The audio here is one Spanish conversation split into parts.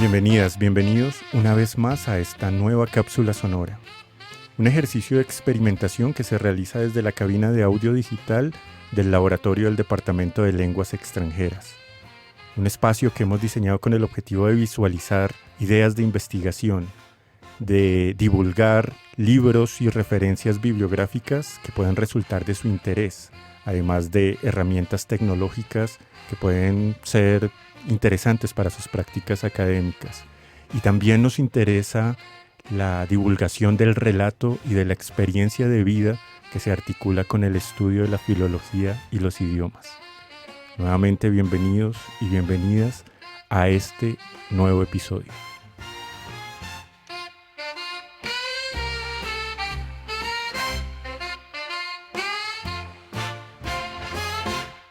Bienvenidas, bienvenidos una vez más a esta nueva cápsula sonora. Un ejercicio de experimentación que se realiza desde la cabina de audio digital del laboratorio del Departamento de Lenguas Extranjeras. Un espacio que hemos diseñado con el objetivo de visualizar ideas de investigación, de divulgar libros y referencias bibliográficas que pueden resultar de su interés, además de herramientas tecnológicas que pueden ser interesantes para sus prácticas académicas. Y también nos interesa la divulgación del relato y de la experiencia de vida que se articula con el estudio de la filología y los idiomas. Nuevamente bienvenidos y bienvenidas a este nuevo episodio.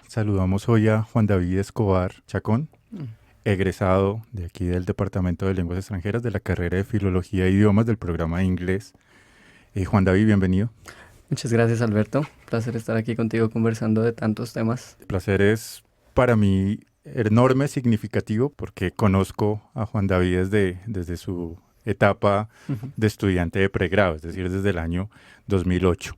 Saludamos hoy a Juan David Escobar Chacón, egresado de aquí del Departamento de Lenguas Extranjeras de la carrera de Filología e Idiomas del programa de inglés. Juan David, bienvenido. Muchas gracias, Alberto. Un placer estar aquí contigo conversando de tantos temas. El placer es para mí enorme, significativo, porque conozco a Juan David desde su etapa de estudiante de pregrado, es decir, desde el año 2008.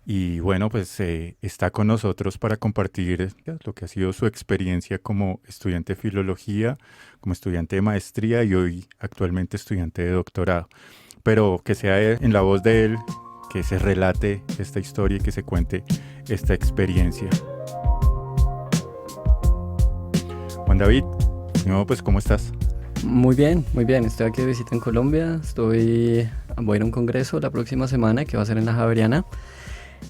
Y bueno, pues está con nosotros para compartir lo que ha sido su experiencia como estudiante de filología, como estudiante de maestría y hoy actualmente estudiante de doctorado. Pero que sea en la voz de él, que se relate esta historia y que se cuente esta experiencia. Juan David, pues ¿cómo estás? Muy bien. Estoy aquí de visita en Colombia. Voy a ir a un congreso la próxima semana que va a ser en la Javeriana.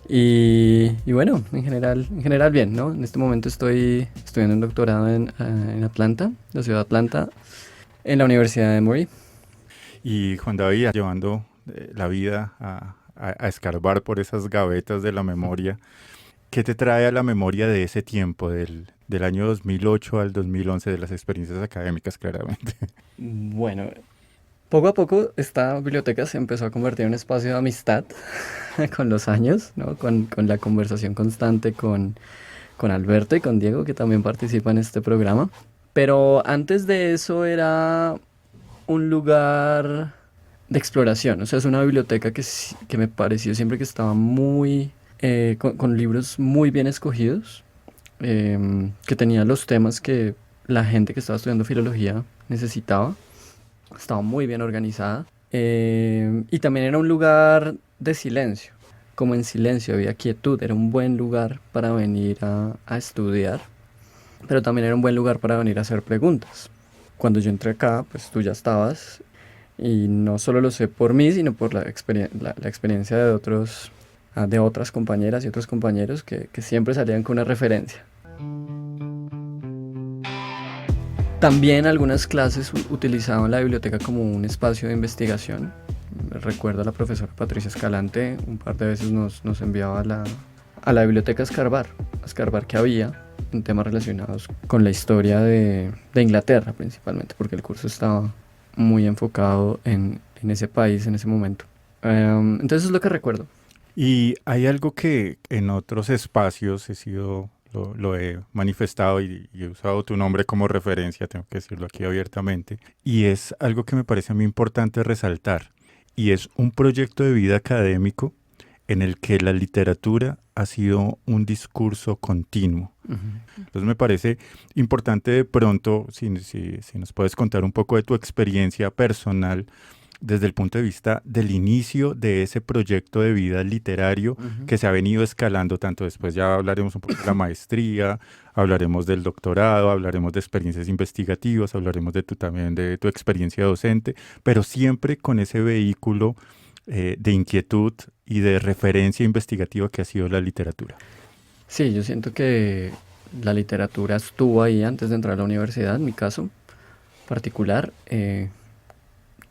Y bueno, en general bien, ¿no? En este momento estoy estudiando un doctorado en Atlanta, la ciudad de Atlanta, en la Universidad de Emory. Y Juan David, llevando la vida a escarbar por esas gavetas de la memoria, ¿qué te trae a la memoria de ese tiempo, del año 2008 al 2011, de las experiencias académicas, claramente? Bueno, poco a poco esta biblioteca se empezó a convertir en un espacio de amistad con los años, ¿no? Con la conversación constante con Alberto y con Diego, que también participa en este programa. Pero antes de eso era un lugar de exploración, o sea, es una biblioteca que me pareció siempre que estaba muy, con libros muy bien escogidos, que tenía los temas que la gente que estaba estudiando filología necesitaba. Estaba muy bien organizada. Y también era un lugar de silencio. Como en silencio había quietud. Era un buen lugar para venir a estudiar. Pero también era un buen lugar para venir a hacer preguntas. Cuando yo entré acá, pues tú ya estabas. Y no solo lo sé por mí, sino por la experiencia de otras compañeras y otros compañeros que siempre salían con una referencia. También algunas clases utilizaban la biblioteca como un espacio de investigación. Recuerdo a la profesora Patricia Escalante, un par de veces nos enviaba a la biblioteca a escarbar qué había en temas relacionados con la historia de Inglaterra principalmente, porque el curso estaba muy enfocado en ese país en ese momento. Entonces eso es lo que recuerdo. Y hay algo que en otros espacios lo he manifestado y he usado tu nombre como referencia, tengo que decirlo aquí abiertamente, y es algo que me parece a mí importante resaltar, y es un proyecto de vida académico en el que la literatura ha sido un discurso continuo. Uh-huh. Entonces me parece importante de pronto, si nos puedes contar un poco de tu experiencia personal desde el punto de vista del inicio de ese proyecto de vida literario que se ha venido escalando tanto después. Ya hablaremos un poco de la maestría, hablaremos del doctorado, hablaremos de experiencias investigativas, hablaremos también de tu experiencia docente, pero siempre con ese vehículo de inquietud y de referencia investigativa que ha sido la literatura. Sí, yo siento que la literatura estuvo ahí antes de entrar a la universidad, en mi caso particular.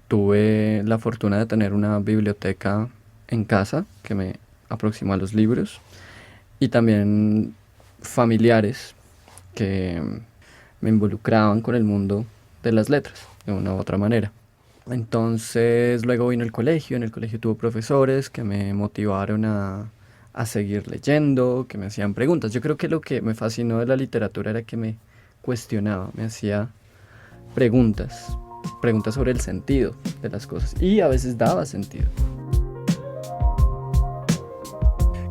Tuve la fortuna de tener una biblioteca en casa que me aproximó a los libros y también familiares que me involucraban con el mundo de las letras de una u otra manera. Entonces luego vino el colegio, en el colegio tuve profesores que me motivaron a seguir leyendo, que me hacían preguntas. Yo creo que lo que me fascinó de la literatura era que me cuestionaba, me hacía preguntas preguntas sobre el sentido de las cosas y a veces daba sentido.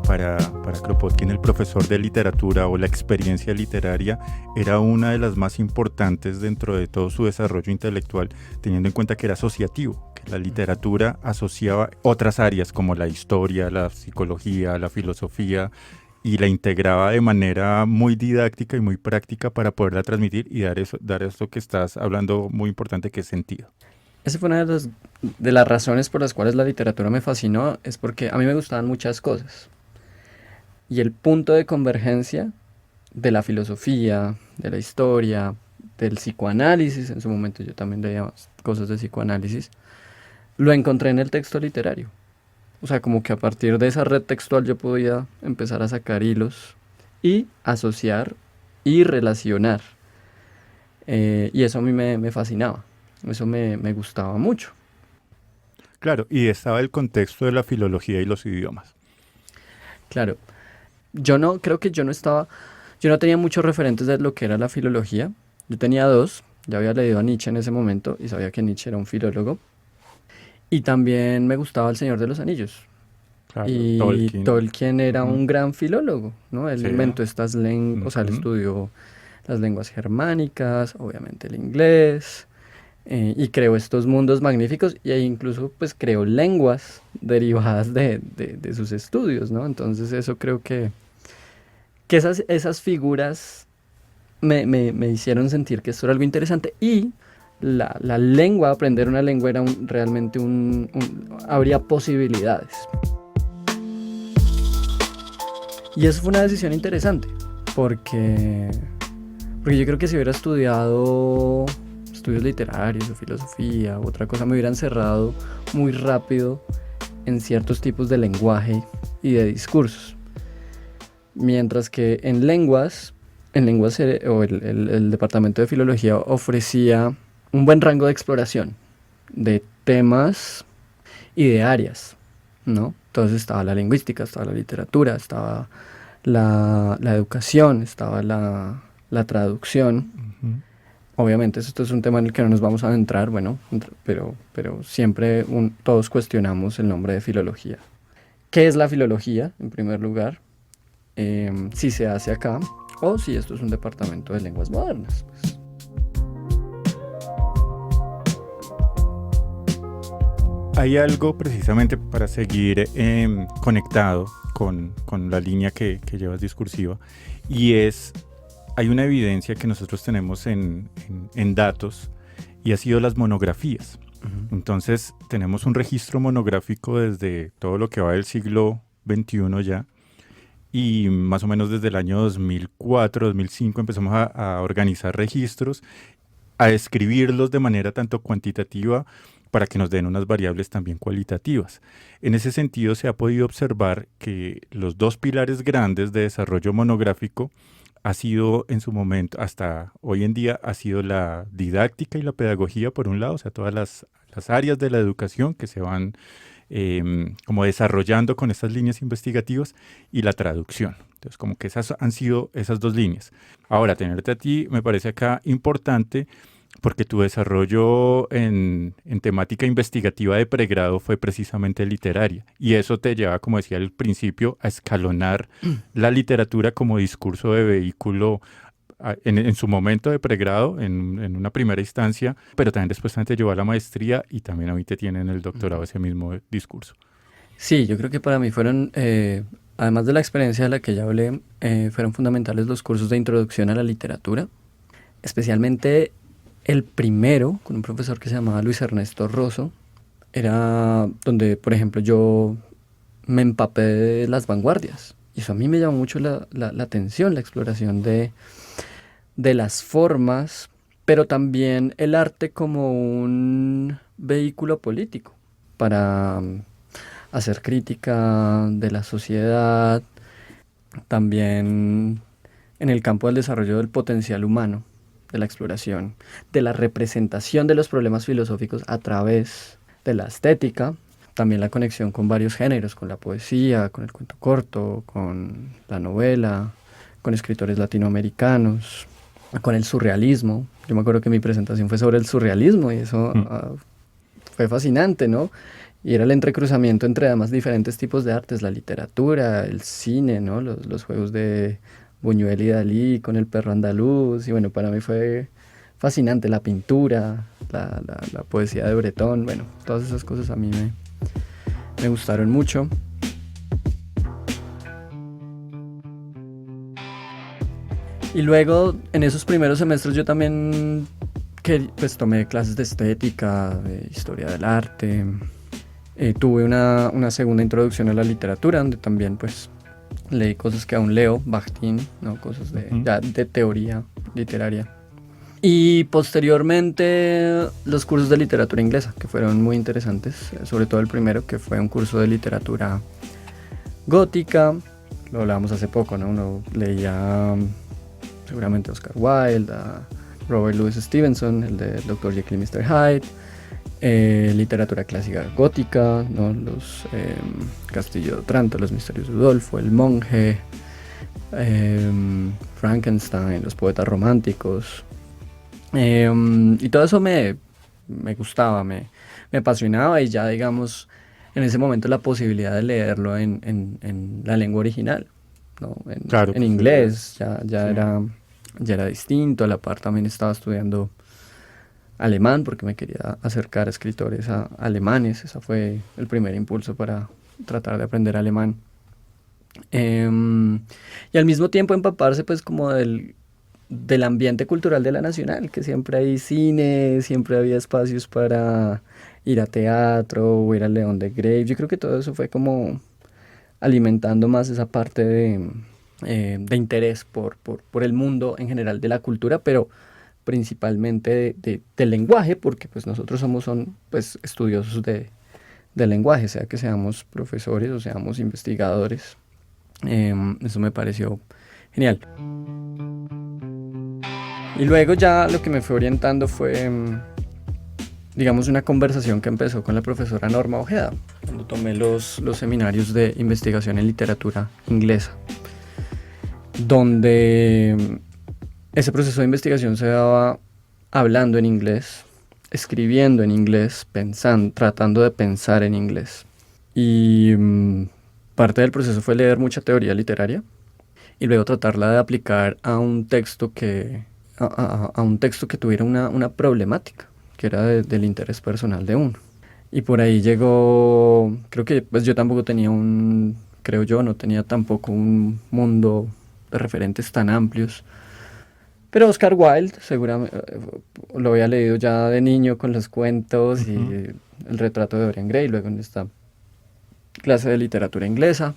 Para Kropotkin, el profesor de literatura o la experiencia literaria era una de las más importantes dentro de todo su desarrollo intelectual, teniendo en cuenta que era asociativo, que la literatura asociaba otras áreas como la historia, la psicología, la filosofía, y la integraba de manera muy didáctica y muy práctica para poderla transmitir y dar eso que estás hablando muy importante, que es sentido. Esa fue una de las razones por las cuales la literatura me fascinó, es porque a mí me gustaban muchas cosas. Y el punto de convergencia de la filosofía, de la historia, del psicoanálisis, en su momento yo también leía cosas de psicoanálisis, lo encontré en el texto literario. O sea, como que a partir de esa red textual yo podía empezar a sacar hilos y asociar y relacionar. Y eso a mí me fascinaba, eso me gustaba mucho. Claro, y estaba el contexto de la filología y los idiomas. Claro, creo que yo no tenía muchos referentes de lo que era la filología. Yo tenía dos, ya había leído a Nietzsche en ese momento y sabía que Nietzsche era un filólogo. Y también me gustaba El Señor de los Anillos. Claro, Y Tolkien. Tolkien era Ujú. un gran filólogo, ¿no? Él Sí. inventó estas lenguas, o sea, él Ujú. estudió las lenguas germánicas, obviamente el inglés, y creó estos mundos magníficos e incluso pues creó lenguas derivadas de sus estudios, ¿no? Entonces eso creo que esas figuras me hicieron sentir que esto era algo interesante y la lengua, aprender una lengua era realmente habría posibilidades. Y eso fue una decisión interesante, porque, porque yo creo que si hubiera estudiado estudios literarios o filosofía u otra cosa, me hubieran cerrado muy rápido en ciertos tipos de lenguaje y de discursos. Mientras que en lenguas o el departamento de filología ofrecía un buen rango de exploración de temas y de áreas, ¿no? Entonces estaba la lingüística, estaba la literatura, estaba la educación, estaba la traducción. Ujú. Obviamente esto es un tema en el que no nos vamos a adentrar, bueno, pero siempre todos cuestionamos el nombre de filología. ¿Qué es la filología, en primer lugar? Si se hace acá o si esto es un departamento de lenguas modernas, pues. Hay algo precisamente para seguir conectado con la línea que llevas discursiva, y hay una evidencia que nosotros tenemos en datos, y ha sido las monografías. Ujú. Entonces tenemos un registro monográfico desde todo lo que va del siglo XXI ya, y más o menos desde el año 2004, 2005 empezamos a organizar registros, a escribirlos de manera tanto cuantitativa para que nos den unas variables también cualitativas. En ese sentido, se ha podido observar que los dos pilares grandes de desarrollo monográfico ha sido en su momento, hasta hoy en día, ha sido la didáctica y la pedagogía por un lado, o sea, todas las áreas de la educación que se van como desarrollando con estas líneas investigativas, y la traducción. Entonces, como que esas han sido esas dos líneas. Ahora, tenerte a ti me parece acá importante, porque tu desarrollo en temática investigativa de pregrado fue precisamente literaria. Y eso te lleva, como decía al principio, a escalonar la literatura como discurso de vehículo en su momento de pregrado, en una primera instancia, pero también después te llevó a la maestría y también hoy te tiene en el doctorado ese mismo discurso. Sí, yo creo que para mí fueron, además de la experiencia de la que ya hablé, fueron fundamentales los cursos de introducción a la literatura, especialmente el primero, con un profesor que se llamaba Luis Ernesto Rosso, era donde, por ejemplo, yo me empapé de las vanguardias. Y eso a mí me llamó mucho la atención, la exploración de las formas, pero también el arte como un vehículo político para hacer crítica de la sociedad, también en el campo del desarrollo del potencial humano, de la exploración, de la representación de los problemas filosóficos a través de la estética, también la conexión con varios géneros, con la poesía, con el cuento corto, con la novela, con escritores latinoamericanos. con el surrealismo. Yo me acuerdo que mi presentación fue sobre el surrealismo y eso Mm. fue fascinante, ¿no? Y era el entrecruzamiento entre además diferentes tipos de artes, la literatura, el cine, ¿no? Los juegos de Buñuel y Dalí con el perro andaluz. Y bueno, para mí fue fascinante la pintura, la poesía de Bretón. Bueno, todas esas cosas a mí me gustaron mucho. Y luego, en esos primeros semestres yo también pues, tomé clases de estética, de historia del arte. Tuve una segunda introducción a la literatura, donde también pues leí cosas que aún leo, Bakhtin, ¿no? Cosas Ujú. ya de teoría literaria. Y posteriormente los cursos de literatura inglesa, que fueron muy interesantes, sobre todo el primero, que fue un curso de literatura gótica. Lo hablábamos hace poco, ¿no? Uno leía seguramente Oscar Wilde, a Robert Louis Stevenson, el de Dr. Jekyll y Mr. Hyde, literatura clásica gótica, ¿no? Los Castillo de Otranto, los Misterios de Udolfo, El Monje, Frankenstein, los poetas románticos. Y todo eso me gustaba, me apasionaba y ya digamos en ese momento la posibilidad de leerlo en la lengua original, ¿no? Claro, En pues inglés sí. ya era distinto. A la par también estaba estudiando alemán porque me quería acercar a escritores alemanes. Ese fue el primer impulso para tratar de aprender alemán. Em, y al mismo tiempo empaparse pues como del ambiente cultural de la Nacional, que siempre hay cine, siempre había espacios para ir a teatro o ir al León de Grave. Yo creo que todo eso fue como alimentando más esa parte de interés por el mundo en general de la cultura, pero principalmente del lenguaje, porque pues nosotros son pues estudiosos del lenguaje, sea que seamos profesores o seamos investigadores. Eso me pareció genial. Y luego ya lo que me fue orientando fue, digamos, una conversación que empezó con la profesora Norma Ojeda, cuando tomé los seminarios de investigación en literatura inglesa, donde ese proceso de investigación se daba hablando en inglés, escribiendo en inglés, pensando, tratando de pensar en inglés. Y parte del proceso fue leer mucha teoría literaria y luego tratarla de aplicar a un texto a un texto que tuviera una problemática, que era del interés personal de uno. Y por ahí llegó, creo que pues yo tampoco tenía creo yo, no tenía tampoco un mundo de referentes tan amplios. Pero Oscar Wilde, seguramente, lo había leído ya de niño con los cuentos y Ujú. el retrato de Dorian Gray, luego en esta clase de literatura inglesa.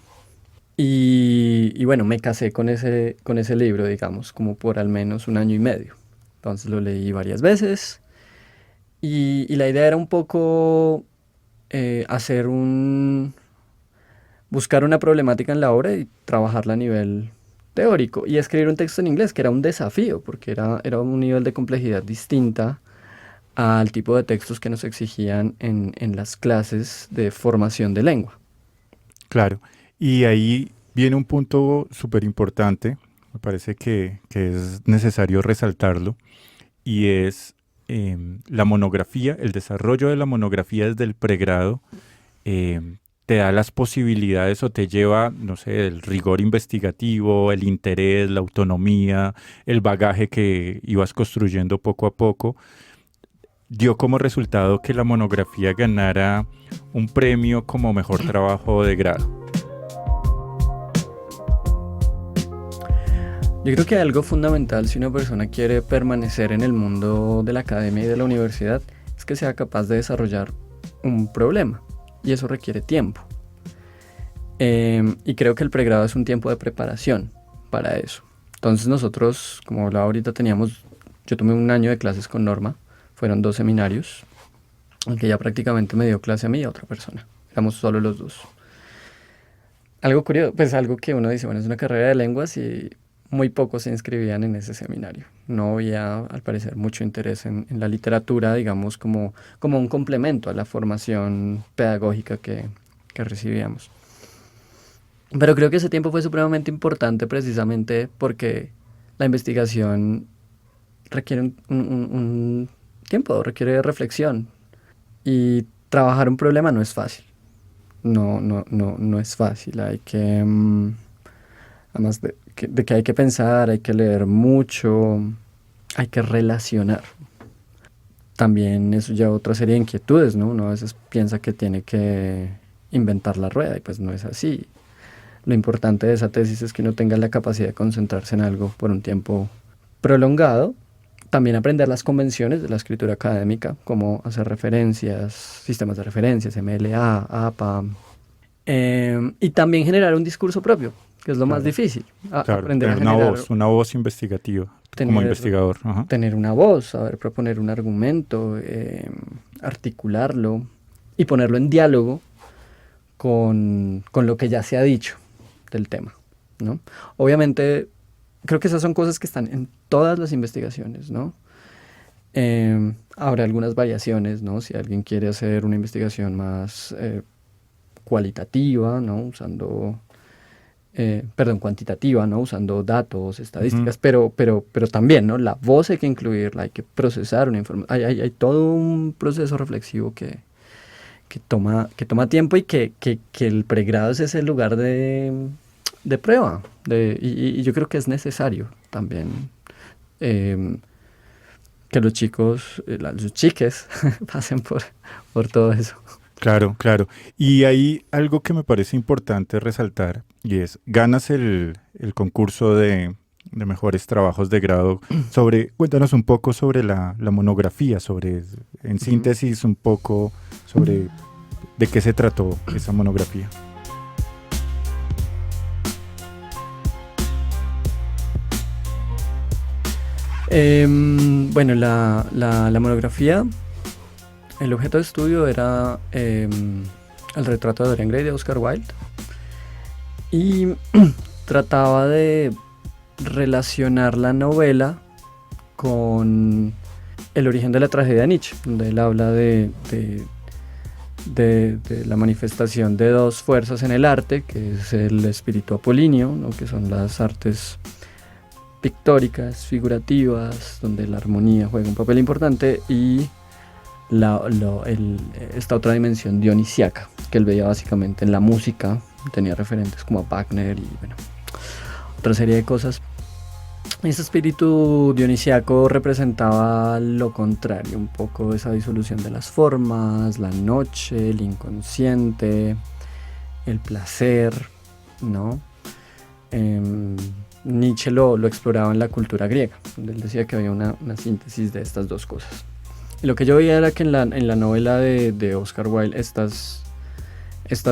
Y bueno, me casé con ese libro, digamos, como por al menos un año y medio. Entonces lo leí varias veces y la idea era un poco hacer buscar una problemática en la obra y trabajarla a nivel teórico y escribir un texto en inglés, que era un desafío, porque era un nivel de complejidad distinta al tipo de textos que nos exigían en las clases de formación de lengua. Claro. Y ahí viene un punto súper importante, me parece que es necesario resaltarlo, y es la monografía, el desarrollo de la monografía desde el pregrado te da las posibilidades o te lleva, no sé, el rigor investigativo, el interés, la autonomía, el bagaje que ibas construyendo poco a poco, dio como resultado que la monografía ganara un premio como mejor trabajo de grado. Yo creo que algo fundamental si una persona quiere permanecer en el mundo de la academia y de la universidad es que sea capaz de desarrollar un problema y eso requiere tiempo. Y creo que el pregrado es un tiempo de preparación para eso. Entonces nosotros, como hablaba ahorita, yo tomé un año de clases con Norma, fueron 2 seminarios, el que ya prácticamente me dio clase a mí y a otra persona. Éramos solo los dos. Algo curioso, pues algo que uno dice, bueno, es una carrera de lenguas y muy pocos se inscribían en ese seminario. No había, al parecer, mucho interés en la literatura, digamos, como un complemento a la formación pedagógica que recibíamos. Pero creo que ese tiempo fue supremamente importante precisamente porque la investigación requiere un tiempo, requiere reflexión. Y trabajar un problema no es fácil. No es fácil. Hay que, además de que hay que pensar, hay que leer mucho, hay que relacionar. También eso lleva otra serie de inquietudes, ¿no? Uno a veces piensa que tiene que inventar la rueda y pues no es así. Lo importante de esa tesis es que uno tenga la capacidad de concentrarse en algo por un tiempo prolongado. También aprender las convenciones de la escritura académica, como hacer referencias, sistemas de referencias, MLA, APA. Y también generar un discurso propio, que es lo más Claro, difícil. claro, Aprender a tener generar, una voz investigativa como tener, investigador. Ajá. tener una voz, saber proponer un argumento, articularlo y ponerlo en diálogo con lo que ya se ha dicho del tema, ¿no? Obviamente, creo que esas son cosas que están en todas las investigaciones, ¿no? Habrá algunas variaciones, ¿no? Si alguien quiere hacer una investigación más cualitativa, ¿no? Cuantitativa, ¿no? Usando datos, Ujú. estadísticas, pero también, ¿no? La voz hay que incluirla, hay que procesar una información. Hay todo un proceso reflexivo que toma tiempo y que el pregrado es ese lugar de prueba. Y yo creo que es necesario también eh, que los chicos, los chiques, pasen por todo eso. Claro, claro. Y hay algo que me parece importante resaltar y es, ganas el concurso de mejores trabajos de grado cuéntanos un poco sobre la monografía, en Ujú. síntesis, un poco sobre de qué se trató esa monografía. Bueno, la monografía, el objeto de estudio era el retrato de Dorian Gray de Oscar Wilde y trataba de relacionar la novela con el origen de la tragedia de Nietzsche, donde él habla de la manifestación de dos fuerzas en el arte, que es el espíritu apolíneo, ¿no? Que son las artes pictóricas, figurativas, donde la armonía juega un papel importante, y esta otra dimensión dionisiaca, que él veía básicamente en la música, tenía referentes como a Wagner y bueno, otra serie de cosas. Ese espíritu dionisiaco representaba lo contrario, un poco esa disolución de las formas, la noche, el inconsciente, el placer, ¿no? Eh, Nietzsche lo exploraba en la cultura griega, donde él decía que había una síntesis de estas dos cosas. Y lo que yo veía era que en la novela de Oscar Wilde estas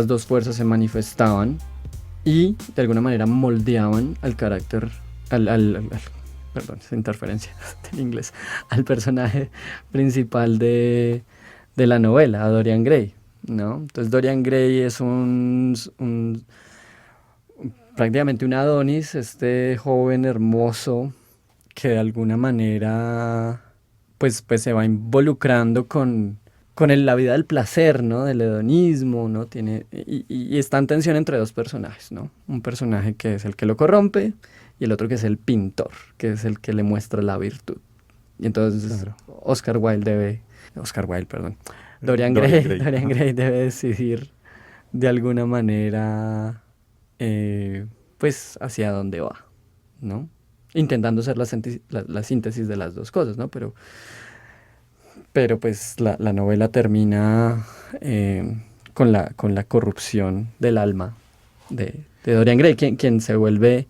dos fuerzas se manifestaban y de alguna manera moldeaban al carácter, perdón, esa interferencia en inglés, al personaje principal de la novela, a Dorian Gray, ¿no? Entonces Dorian Gray es prácticamente un Adonis, este joven hermoso que de alguna manera pues se va involucrando con la vida del placer, ¿no? Del hedonismo, ¿no? Y está en tensión entre dos personajes, ¿no? Un personaje que es el que lo corrompe y el otro que es el pintor, que es el que le muestra la virtud. Y entonces Claro. Oscar Wilde, perdón, Dorian Dorian Gray, Gray. Dorian Ajá. Gray debe decidir de alguna manera, eh, pues, hacia dónde va, ¿no? Intentando hacer la síntesis de las dos cosas, ¿no? Pero pues la novela termina con la corrupción del alma de Dorian Gray, quien se vuelve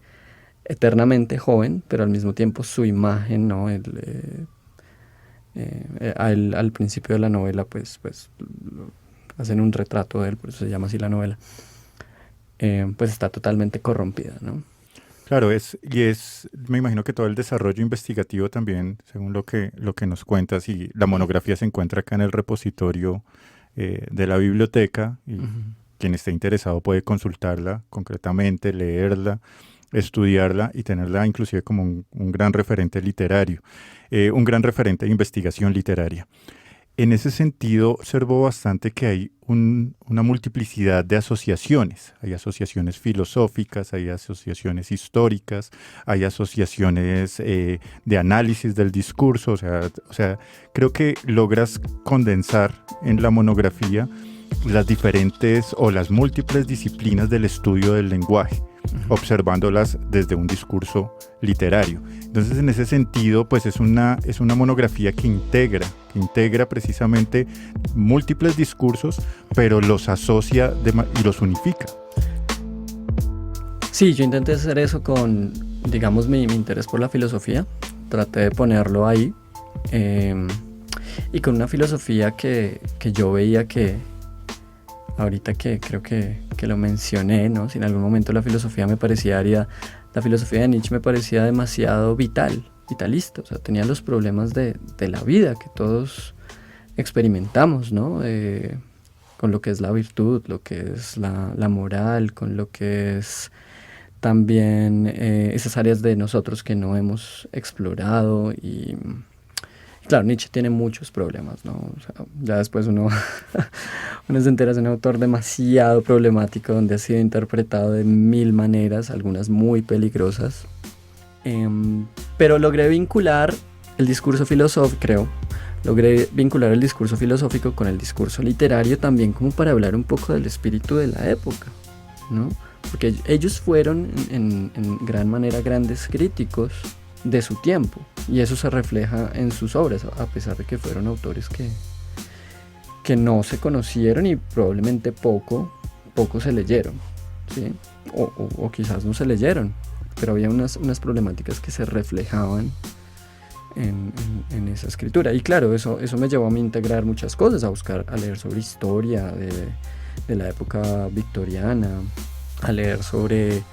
eternamente joven, pero al mismo tiempo su imagen, ¿no? Al principio de la novela, pues hacen un retrato de él, por eso se llama así la novela, pues está totalmente corrompida, ¿no? Claro, me imagino que todo el desarrollo investigativo también, según lo que nos cuentas, y la monografía se encuentra acá en el repositorio de la biblioteca, y Ujú. quien esté interesado puede consultarla concretamente, leerla, estudiarla y tenerla inclusive como un gran referente literario, un gran referente de investigación literaria. En ese sentido, observo bastante que hay una multiplicidad de asociaciones. Hay asociaciones filosóficas, hay asociaciones históricas, hay asociaciones de análisis del discurso. O sea, creo que logras condensar en la monografía las diferentes o las múltiples disciplinas del estudio del lenguaje, observándolas desde un discurso literario. Entonces, en ese sentido, pues es una monografía que integra precisamente múltiples discursos, pero los asocia y los unifica. Sí, yo intenté hacer eso con, digamos, mi interés por la filosofía. Traté de ponerlo ahí. Y con una filosofía que yo veía que, ahorita que creo que lo mencioné, ¿no? Si en algún momento la filosofía me parecía árida, la filosofía de Nietzsche me parecía demasiado vitalista. O sea, tenía los problemas de la vida que todos experimentamos, ¿no? Con lo que es la virtud, lo que es la moral, con lo que es también esas áreas de nosotros que no hemos explorado. Y claro, Nietzsche tiene muchos problemas, ¿no? O sea, ya después uno se entera de un autor demasiado problemático, donde ha sido interpretado de mil maneras, algunas muy peligrosas. Pero logré vincular el discurso filosófico, creo. Logré vincular el discurso filosófico con el discurso literario también, como para hablar un poco del espíritu de la época, ¿no? Porque ellos fueron en gran manera grandes críticos de su tiempo, y eso se refleja en sus obras, a pesar de que fueron autores que no se conocieron y probablemente poco se leyeron, ¿sí? O quizás no se leyeron, pero había unas problemáticas que se reflejaban en esa escritura. Y claro, eso me llevó a mí integrar muchas cosas, a leer sobre historia de la época victoriana, a leer sobre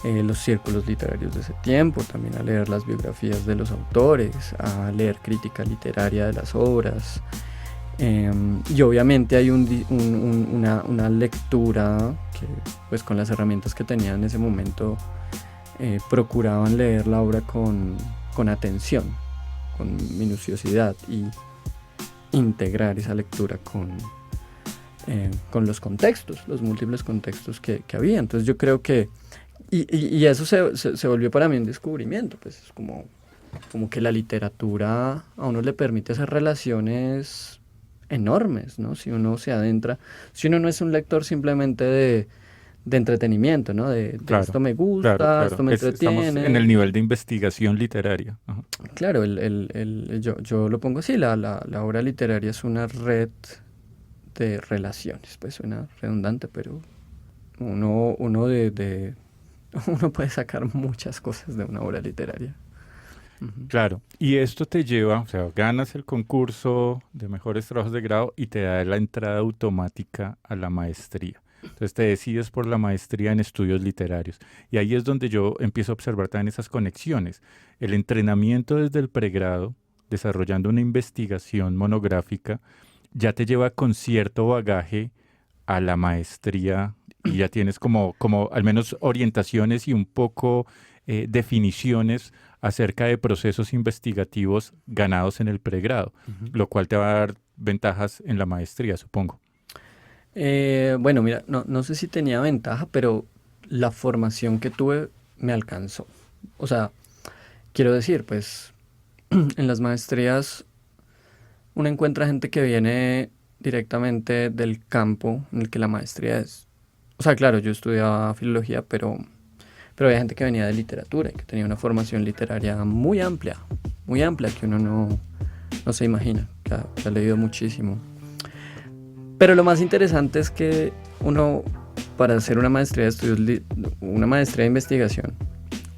los círculos literarios de ese tiempo, también a leer las biografías de los autores, a leer crítica literaria de las obras. Y obviamente hay una lectura que, pues, con las herramientas que tenía en ese momento, procuraban leer la obra con atención, con minuciosidad, y integrar esa lectura con los contextos, los múltiples contextos que había. Entonces yo creo que, y eso se volvió para mí un descubrimiento, pues es como que la literatura a uno le permite hacer relaciones enormes, ¿no? Si uno se adentra, si uno no es un lector simplemente de entretenimiento, ¿no? Claro, esto me gusta, claro. esto me entretiene. Estamos en el nivel de investigación literaria. Ajá. Claro, yo lo pongo así, la obra literaria es una red de relaciones, pues suena redundante, pero uno puede sacar muchas cosas de una obra literaria. Uh-huh. Claro, y esto te lleva, o sea, ganas el concurso de mejores trabajos de grado y te da la entrada automática a la maestría. Entonces te decides por la maestría en estudios literarios. Y ahí es donde yo empiezo a observar también esas conexiones. El entrenamiento desde el pregrado, desarrollando una investigación monográfica, ya te lleva con cierto bagaje a la maestría y ya tienes como al menos orientaciones y un poco definiciones acerca de procesos investigativos ganados en el pregrado, lo cual te va a dar ventajas en la maestría, supongo. Bueno, mira, no sé si tenía ventaja, pero la formación que tuve me alcanzó. O sea, quiero decir, pues, en las maestrías uno encuentra gente que viene directamente del campo en el que la maestría es. O sea, claro, yo estudiaba filología, pero había gente que venía de literatura y que tenía una formación literaria muy amplia, que uno no se imagina, que ha leído muchísimo. Pero lo más interesante es que uno, para hacer una maestría de estudios, una maestría de investigación,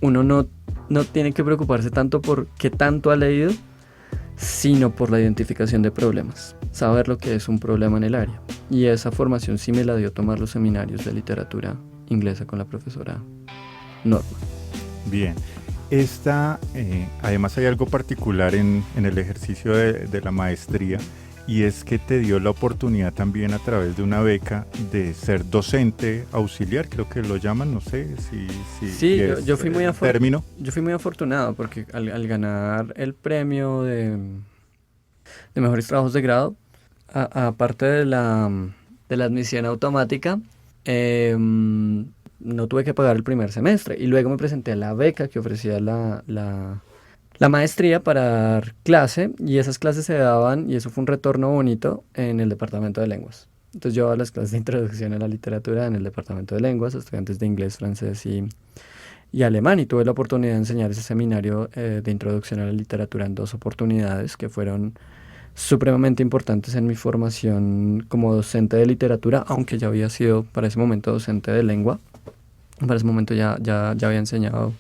uno no tiene que preocuparse tanto por qué tanto ha leído, sino por la identificación de problemas, saber lo que es un problema en el área. Y esa formación sí me la dio tomar los seminarios de literatura inglesa con la profesora Norma. Bien. Además hay algo particular en el ejercicio de la maestría, y es que te dio la oportunidad también a través de una beca de ser docente auxiliar, creo que lo llaman, no sé si yo fui muy término. Yo fui muy afortunado porque al ganar el premio de mejores trabajos de grado, aparte de la admisión automática, no tuve que pagar el primer semestre y luego me presenté a la beca que ofrecía la maestría para dar clase y esas clases se daban, y eso fue un retorno bonito, en el departamento de lenguas. Entonces yo daba las clases de introducción a la literatura en el departamento de lenguas, a estudiantes de inglés, francés y alemán, y tuve la oportunidad de enseñar ese seminario de introducción a la literatura en 2 oportunidades que fueron supremamente importantes en mi formación como docente de literatura, aunque ya había sido para ese momento docente de lengua. Para ese momento ya había enseñado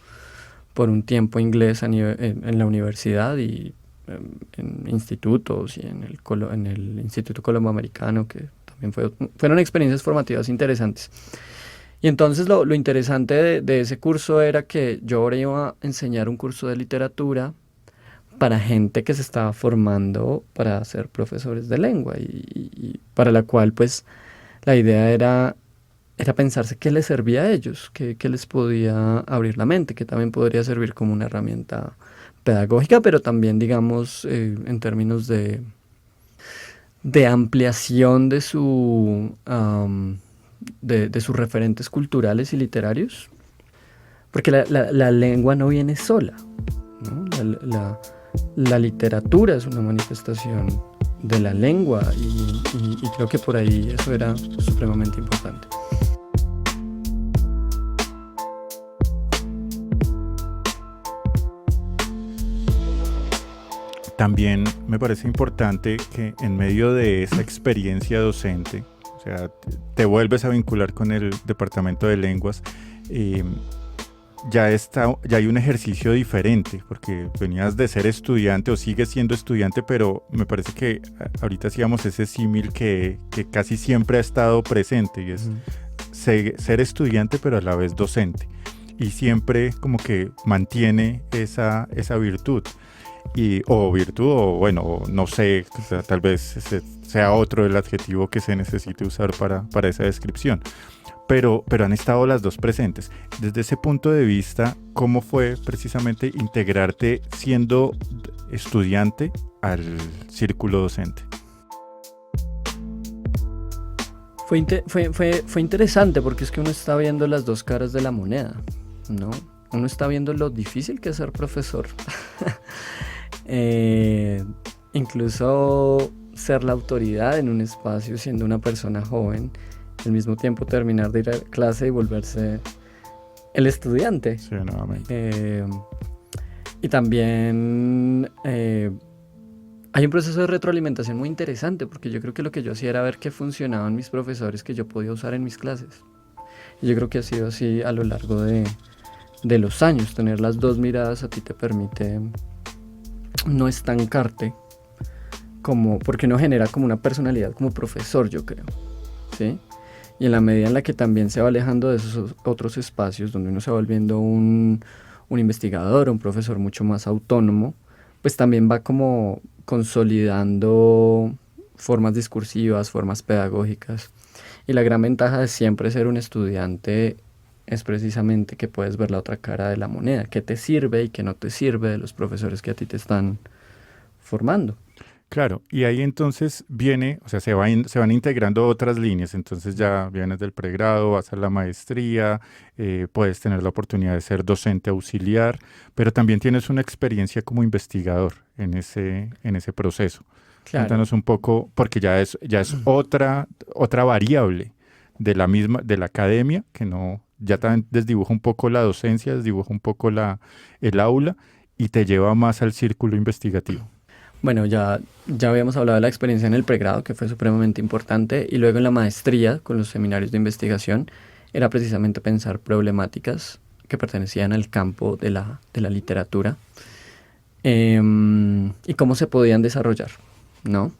por un tiempo inglés en la universidad y en institutos y en el Instituto Colomboamericano, que también fueron experiencias formativas interesantes. Y entonces lo interesante de ese curso era que yo ahora iba a enseñar un curso de literatura para gente que se estaba formando para ser profesores de lengua y para la cual pues la idea era pensarse qué les servía a ellos, qué les podía abrir la mente, que también podría servir como una herramienta pedagógica, pero también, digamos, en términos de ampliación de sus referentes culturales y literarios, porque la lengua no viene sola, ¿no? La literatura es una manifestación de la lengua y creo que por ahí eso era supremamente importante. También me parece importante que en medio de esa experiencia docente, o sea, te vuelves a vincular con el departamento de lenguas, eh, ya hay un ejercicio diferente, porque venías de ser estudiante o sigues siendo estudiante, pero me parece que ahorita hacíamos ese símil que casi siempre ha estado presente, y es ser estudiante pero a la vez docente, y siempre como que mantiene esa virtud. O virtud, o bueno, no sé, o sea, tal vez sea otro el adjetivo que se necesite usar para esa descripción. Pero han estado las dos presentes. Desde ese punto de vista, ¿cómo fue precisamente integrarte siendo estudiante al círculo docente? Fue interesante porque es que uno está viendo las dos caras de la moneda, ¿no? Uno está viendo lo difícil que es ser profesor. Incluso ser la autoridad en un espacio siendo una persona joven, al mismo tiempo terminar de ir a clase y volverse el estudiante. Sí, nuevamente. Y también hay un proceso de retroalimentación muy interesante, porque yo creo que lo que yo hacía era ver qué funcionaban mis profesores que yo podía usar en mis clases. Y yo creo que ha sido así a lo largo de los años. Tener las dos miradas a ti te permite no estancarte, porque uno genera como una personalidad como profesor, yo creo, ¿sí? Y en la medida en la que también se va alejando de esos otros espacios donde uno se va volviendo un investigador, un profesor mucho más autónomo, pues también va como consolidando formas discursivas, formas pedagógicas. Y la gran ventaja de siempre ser un estudiante es precisamente que puedes ver la otra cara de la moneda, qué te sirve y qué no te sirve de los profesores que a ti te están formando. Claro, y ahí entonces viene, o sea, se van integrando otras líneas, entonces ya vienes del pregrado, vas a la maestría, puedes tener la oportunidad de ser docente auxiliar, pero también tienes una experiencia como investigador en ese proceso. Claro. Cuéntanos un poco, porque ya es otra variable de la academia, que no, ya también desdibuja un poco la docencia, desdibuja un poco el aula y te lleva más al círculo investigativo. Bueno, ya habíamos hablado de la experiencia en el pregrado, que fue supremamente importante, y luego en la maestría, con los seminarios de investigación, era precisamente pensar problemáticas que pertenecían al campo de la literatura y cómo se podían desarrollar, ¿no?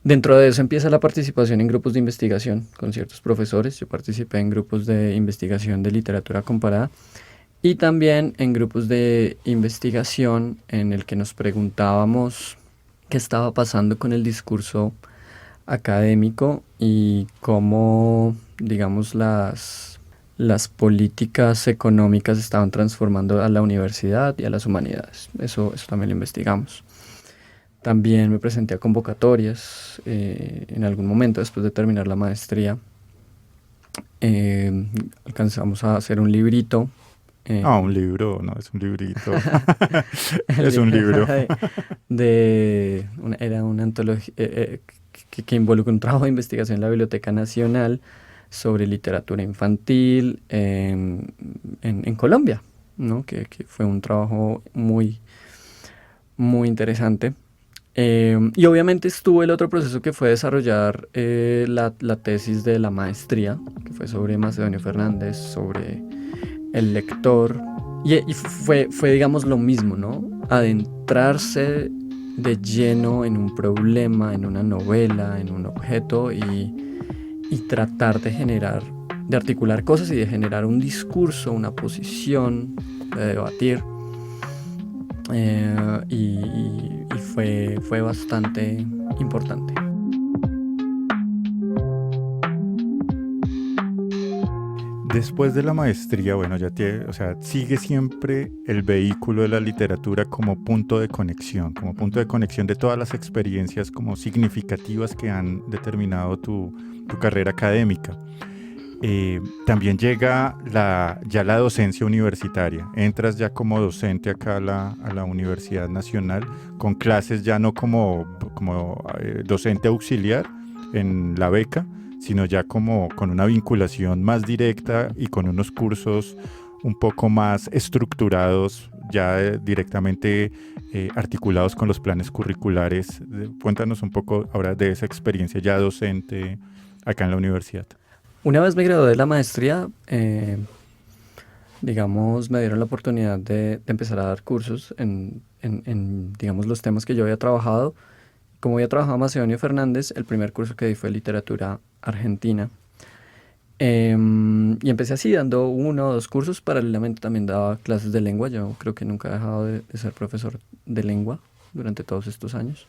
Dentro de eso empieza la participación en grupos de investigación con ciertos profesores. Yo participé en grupos de investigación de literatura comparada y también en grupos de investigación en el que nos preguntábamos qué estaba pasando con el discurso académico y cómo, digamos, las políticas económicas estaban transformando a la universidad y a las humanidades. Eso también lo investigamos. También me presenté a convocatorias en algún momento después de terminar la maestría. Alcanzamos a hacer un librito. Ah, un libro, no, es un librito. El Es un libro. era una antología que involucra un trabajo de investigación en la Biblioteca Nacional sobre literatura infantil en Colombia, ¿no? Que fue un trabajo muy, muy interesante. Y obviamente estuvo el otro proceso que fue desarrollar la tesis de la maestría, que fue sobre Macedonio Fernández, sobre el lector. Y fue, digamos, lo mismo, ¿no? Adentrarse de lleno en un problema, en una novela, en un objeto y tratar de generar, de articular cosas y de generar un discurso, una posición, de debatir. Y fue bastante importante. Después de la maestría, bueno, ya tiene, o sea, sigue siempre el vehículo de la literatura como punto de conexión, como punto de conexión de todas las experiencias como significativas que han determinado tu carrera académica. También llega ya la docencia universitaria. Entras ya como docente acá a la Universidad Nacional, con clases ya no como docente auxiliar en la beca, sino ya como con una vinculación más directa y con unos cursos un poco más estructurados, ya directamente articulados con los planes curriculares. Cuéntanos un poco ahora de esa experiencia ya docente acá en la universidad. Una vez me gradué de la maestría, digamos, me dieron la oportunidad de empezar a dar cursos en, digamos, los temas que yo había trabajado. Como había trabajado Macedonio Fernández, el primer curso que di fue literatura argentina. Y empecé así, dando uno o dos cursos. Paralelamente también daba clases de lengua. Yo creo que nunca he dejado de ser profesor de lengua durante todos estos años.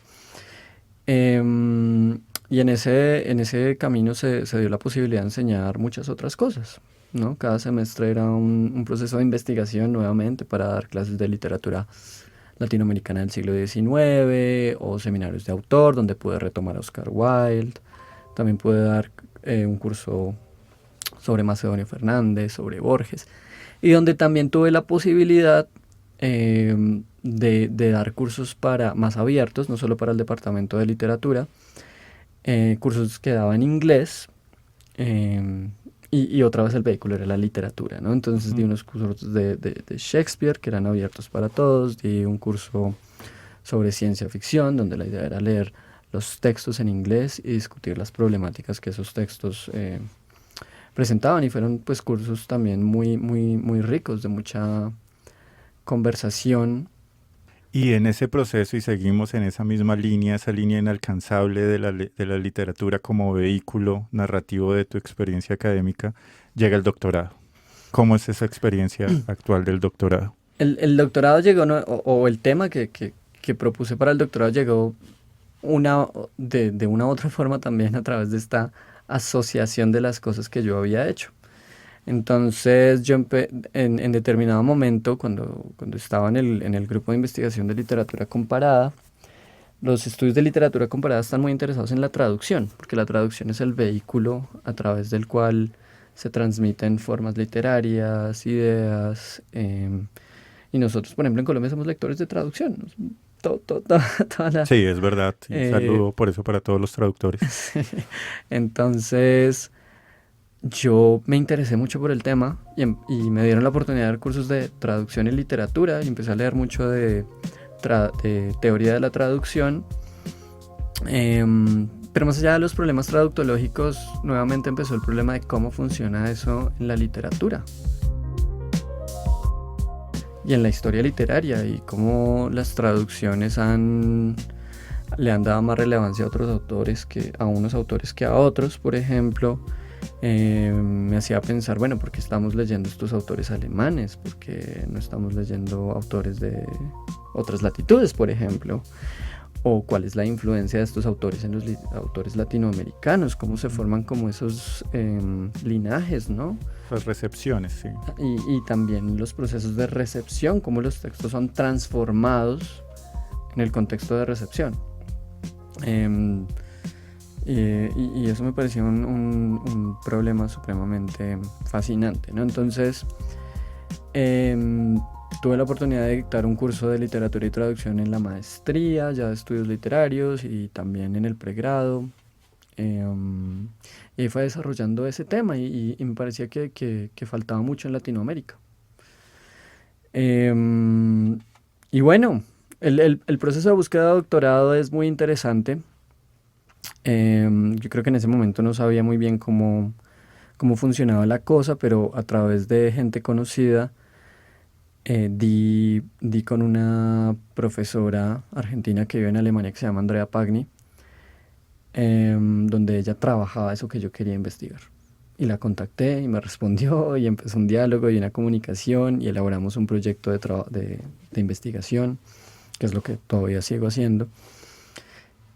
Y en ese camino se dio la posibilidad de enseñar muchas otras cosas, ¿no? Cada semestre era un proceso de investigación nuevamente para dar clases de literatura latinoamericana del siglo XIX o seminarios de autor donde pude retomar a Oscar Wilde. También pude dar un curso sobre Macedonio Fernández, sobre Borges, y donde también tuve la posibilidad de dar cursos más abiertos, no solo para el departamento de literatura, cursos que daba en inglés, y otra vez el vehículo era la literatura, ¿no? Entonces di unos cursos de Shakespeare que eran abiertos para todos, di un curso sobre ciencia ficción, donde la idea era leer los textos en inglés y discutir las problemáticas que esos textos presentaban, y fueron pues cursos también muy, muy, muy ricos, de mucha conversación. Y en ese proceso, y seguimos en esa misma línea, esa línea inalcanzable de la literatura como vehículo narrativo de tu experiencia académica, llega el doctorado. ¿Cómo es esa experiencia actual del doctorado? El doctorado llegó, ¿no? O el tema que propuse para el doctorado llegó de una u otra forma también a través de esta asociación de las cosas que yo había hecho. Entonces yo en determinado momento, cuando estaba en el grupo de investigación de literatura comparada, los estudios de literatura comparada están muy interesados en la traducción, porque la traducción es el vehículo a través del cual se transmiten formas literarias, ideas, y nosotros, por ejemplo, en Colombia somos lectores de traducción. Toda la, Sí, es verdad. Y eh, saludo por eso para todos los traductores. entonces yo me interesé mucho por el tema y me dieron la oportunidad de dar cursos de traducción y literatura, y empecé a leer mucho de teoría de la traducción. Pero más allá de los problemas traductológicos, nuevamente empezó el problema de cómo funciona eso en la literatura y en la historia literaria, y cómo las traducciones le han dado más relevancia a otros autores a unos autores que a otros, por ejemplo. Me hacía pensar, bueno, ¿por qué estamos leyendo estos autores alemanes? ¿Por qué no estamos leyendo autores de otras latitudes, por ejemplo? ¿O cuál es la influencia de estos autores en los autores latinoamericanos? ¿Cómo se forman como esos linajes, ¿no? Las recepciones, sí. Y también los procesos de recepción, cómo los textos son transformados en el contexto de recepción. Y eso me pareció un problema supremamente fascinante, ¿no? Entonces, tuve la oportunidad de dictar un curso de literatura y traducción en la maestría, ya de estudios literarios, y también en el pregrado. Y ahí fue desarrollando ese tema y me parecía que faltaba mucho en Latinoamérica. Y bueno, el proceso de búsqueda de doctorado es muy interesante. Yo creo que en ese momento no sabía muy bien cómo funcionaba la cosa, pero a través de gente conocida di con una profesora argentina que vive en Alemania que se llama Andrea Pagni, donde ella trabajaba eso que yo quería investigar. Y la contacté y me respondió y empezó un diálogo y una comunicación y elaboramos un proyecto de investigación, que es lo que todavía sigo haciendo.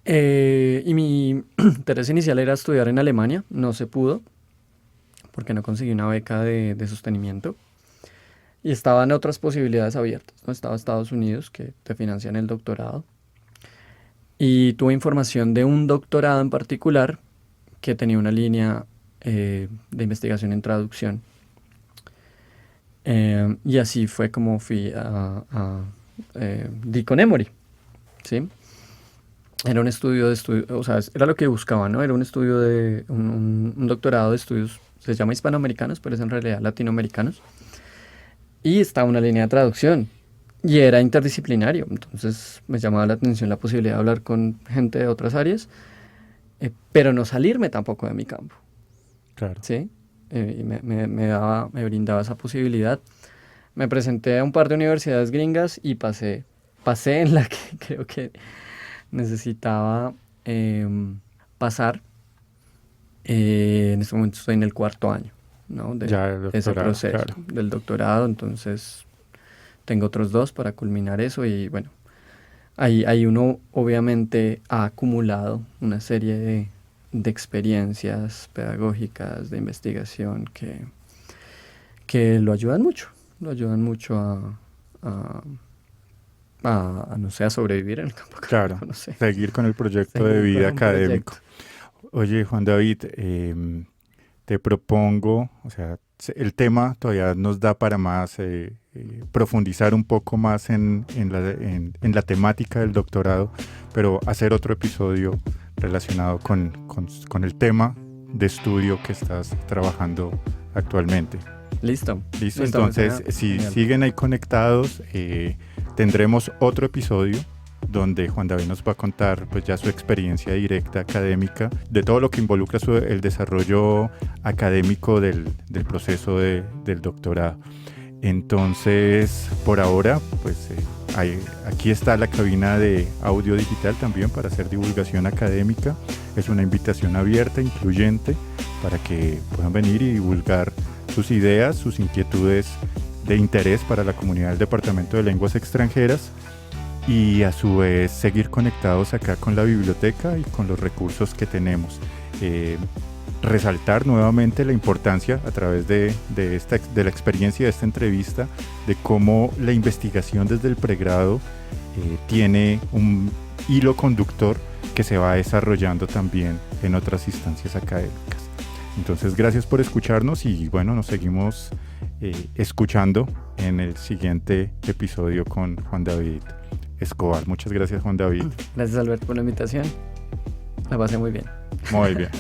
Y mi interés inicial era estudiar en Alemania, no se pudo porque no conseguí una beca de sostenimiento. Y estaban otras posibilidades abiertas, ¿no? Estaba Estados Unidos, que te financian el doctorado. Y tuve información de un doctorado en particular que tenía una línea de investigación en traducción. Y así fue como fui di con Emory, ¿sí? Era un o sea, era lo que buscaba, ¿no? Era un estudio un doctorado de estudios, se llama hispanoamericanos, pero es en realidad latinoamericanos. Y estaba una línea de traducción y era interdisciplinario, entonces me llamaba la atención la posibilidad de hablar con gente de otras áreas, pero no salirme tampoco de mi campo. Claro. ¿Sí? Y me brindaba esa posibilidad. Me presenté a un par de universidades gringas y pasé en la que creo que necesitaba pasar. En este momento estoy en el 4º año, ¿no? de ese proceso, claro, del doctorado, entonces tengo otros 2 para culminar eso y bueno, ahí uno obviamente ha acumulado una serie de experiencias pedagógicas, de investigación que lo ayudan mucho a no sé, a sobrevivir en el campo académico, Claro, no sé. seguir con el proyecto de vida académico. Oye, Juan David, te propongo, o sea, el tema todavía nos da para más, profundizar un poco más en la temática del doctorado, pero hacer otro episodio relacionado con el tema de estudio que estás trabajando actualmente. Listo. Entonces, si siguen ahí conectados, tendremos otro episodio donde Juan David nos va a contar pues ya su experiencia directa académica, de todo lo que involucra el desarrollo académico del proceso del doctorado. Entonces, por ahora, pues aquí está la cabina de audio digital también para hacer divulgación académica. Es una invitación abierta, incluyente, para que puedan venir y divulgar sus ideas, sus inquietudes de interés para la comunidad del Departamento de Lenguas Extranjeras, y a su vez seguir conectados acá con la biblioteca y con los recursos que tenemos. Resaltar nuevamente la importancia a través de la experiencia de esta entrevista de cómo la investigación desde el pregrado tiene un hilo conductor que se va desarrollando también en otras instancias académicas. Entonces, gracias por escucharnos y bueno, nos seguimos escuchando en el siguiente episodio con Juan David Escobar. Muchas gracias, Juan David. Gracias, Alberto, por la invitación. La pasé muy bien. Muy bien.